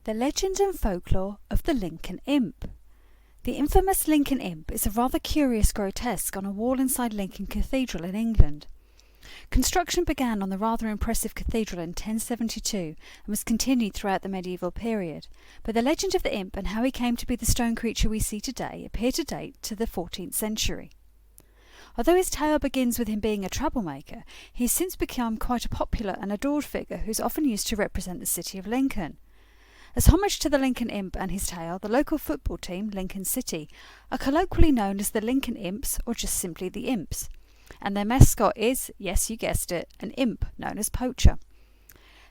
The legend and folklore of the Lincoln Imp. The infamous Lincoln Imp is a rather curious grotesque on a wall inside Lincoln Cathedral in England. Construction began on the rather impressive cathedral in 1072 and was continued throughout the medieval period, but the legend of the imp and how he came to be the stone creature we see today appear to date to the 14th century. Although his tale begins with him being a troublemaker, he has since become quite a popular and adored figure who is often used to represent the city of Lincoln. As homage to the Lincoln Imp and his tale, the local football team, Lincoln City, are colloquially known as the Lincoln Imps or just simply the Imps. And their mascot is, yes you guessed it, an imp known as Poacher.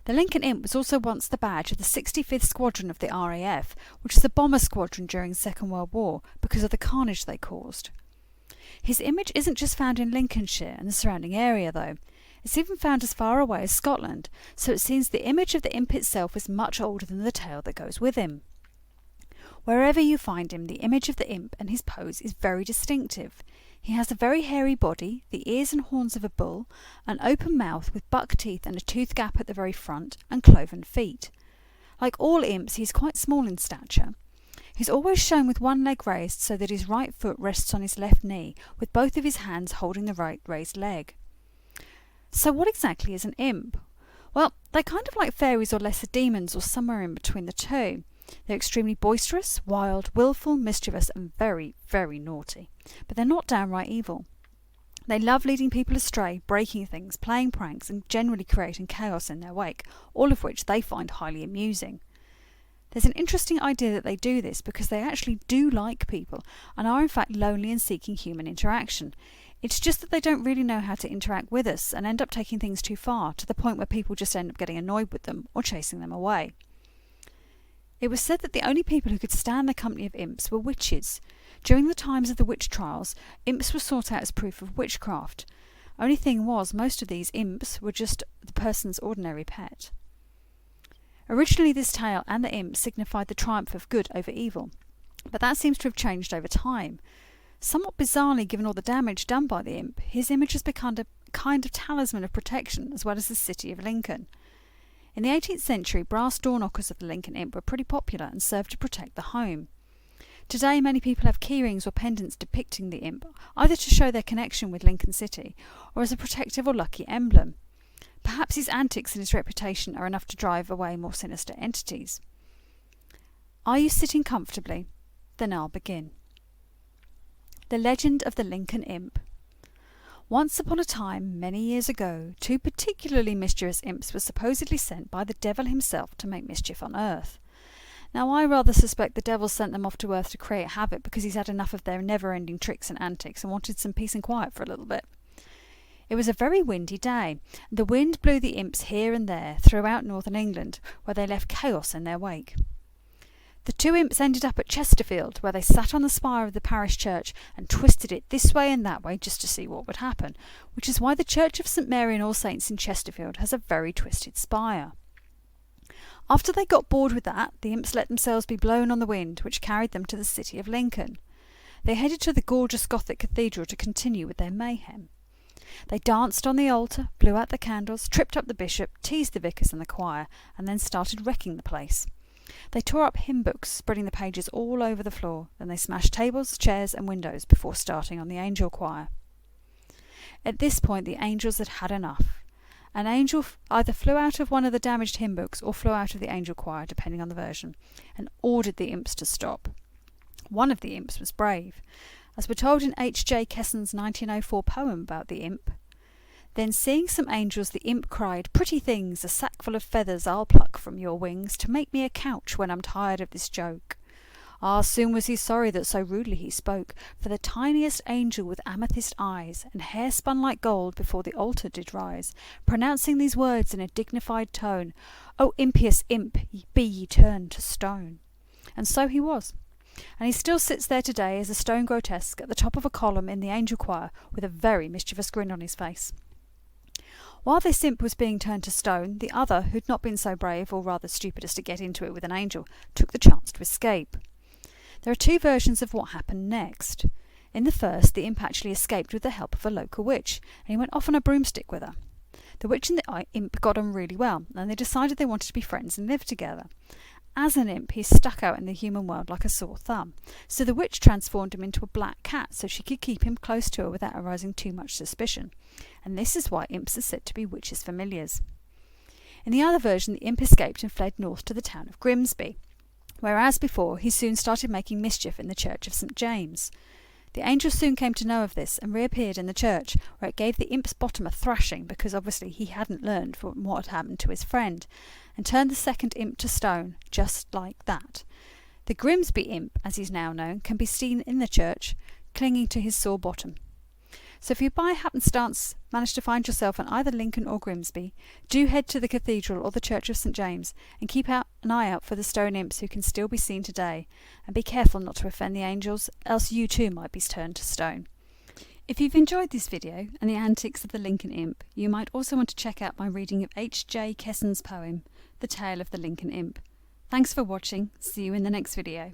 The Lincoln Imp was also once the badge of the 65th Squadron of the RAF, which is a bomber squadron during the Second World War because of the carnage they caused. His image isn't just found in Lincolnshire and the surrounding area though. It's even found as far away as Scotland, so it seems the image of the imp itself is much older than the tale that goes with him. Wherever you find him, the image of the imp and his pose is very distinctive. He has a very hairy body, the ears and horns of a bull, an open mouth with buck teeth and a tooth gap at the very front, and cloven feet. Like all imps, he is quite small in stature. He's always shown with one leg raised so that his right foot rests on his left knee, with both of his hands holding the right raised leg. So what exactly is an imp? Well, they're kind of like fairies or lesser demons or somewhere in between the two. They're extremely boisterous, wild, willful, mischievous and very, very naughty. But they're not downright evil. They love leading people astray, breaking things, playing pranks and generally creating chaos in their wake, all of which they find highly amusing. There's an interesting idea that they do this because they actually do like people and are in fact lonely and seeking human interaction. It's just that they don't really know how to interact with us and end up taking things too far, to the point where people just end up getting annoyed with them or chasing them away. It was said that the only people who could stand the company of imps were witches. During the times of the witch trials, imps were sought out as proof of witchcraft. Only thing was, most of these imps were just the person's ordinary pet. Originally this tale and the imp signified the triumph of good over evil, but that seems to have changed over time. Somewhat bizarrely, given all the damage done by the imp, his image has become a kind of talisman of protection as well as the city of Lincoln. In the 18th century, brass door knockers of the Lincoln Imp were pretty popular and served to protect the home. Today, many people have keyrings or pendants depicting the imp, either to show their connection with Lincoln City or as a protective or lucky emblem. Perhaps his antics and his reputation are enough to drive away more sinister entities. Are you sitting comfortably? Then I'll begin. The legend of the Lincoln Imp. Once upon a time, many years ago, two particularly mischievous imps were supposedly sent by the devil himself to make mischief on Earth. Now, I rather suspect the devil sent them off to Earth to create havoc because he's had enough of their never-ending tricks and antics and wanted some peace and quiet for a little bit. It was a very windy day. The wind blew the imps here and there throughout northern England, where they left chaos in their wake. The two imps ended up at Chesterfield, where they sat on the spire of the parish church and twisted it this way and that way just to see what would happen, which is why the Church of St Mary and All Saints in Chesterfield has a very twisted spire. After they got bored with that, the imps let themselves be blown on the wind, which carried them to the city of Lincoln. They headed to the gorgeous Gothic cathedral to continue with their mayhem. They danced on the altar, blew out the candles, tripped up the bishop, teased the vicars and the choir, and then started wrecking the place. They tore up hymn books, spreading the pages all over the floor. Then they smashed tables, chairs and windows before starting on the angel choir. At this point the angels had had enough. An angel either flew out of one of the damaged hymn books or flew out of the angel choir, depending on the version, and ordered the imps to stop. One of the imps was brave. As we're told in H.J. Kesson's 1904 poem about the imp, then seeing some angels, the imp cried, "Pretty things, a sackful of feathers I'll pluck from your wings, to make me a couch when I'm tired of this joke." Ah, soon was he sorry that so rudely he spoke, for the tiniest angel with amethyst eyes, and hair spun like gold before the altar did rise, pronouncing these words in a dignified tone, "O impious imp, be ye turned to stone." And so he was. And he still sits there today as a stone grotesque at the top of a column in the angel choir with a very mischievous grin on his face. While this imp was being turned to stone, the other, who'd not been so brave or rather stupid as to get into it with an angel, took the chance to escape. There are two versions of what happened next. In the first, the imp actually escaped with the help of a local witch, and he went off on a broomstick with her. The witch and the imp got on really well, and they decided they wanted to be friends and live together. As an imp, he stuck out in the human world like a sore thumb, so the witch transformed him into a black cat so she could keep him close to her without arousing too much suspicion. And this is why imps are said to be witches' familiars. In the other version, the imp escaped and fled north to the town of Grimsby, where, as before, he soon started making mischief in the church of St. James. The angel soon came to know of this and reappeared in the church, where it gave the imp's bottom a thrashing because obviously he hadn't learned from what had happened to his friend, and turned the second imp to stone, just like that. The Grimsby imp, as he's now known, can be seen in the church, clinging to his sore bottom. So if you by happenstance manage to find yourself in either Lincoln or Grimsby, do head to the cathedral or the church of St. James and keep an eye out for the stone imps who can still be seen today, and be careful not to offend the angels, else you too might be turned to stone. If you've enjoyed this video and the antics of the Lincoln Imp, you might also want to check out my reading of H.J. Kesson's poem, The Tale of the Lincoln Imp. Thanks for watching, see you in the next video.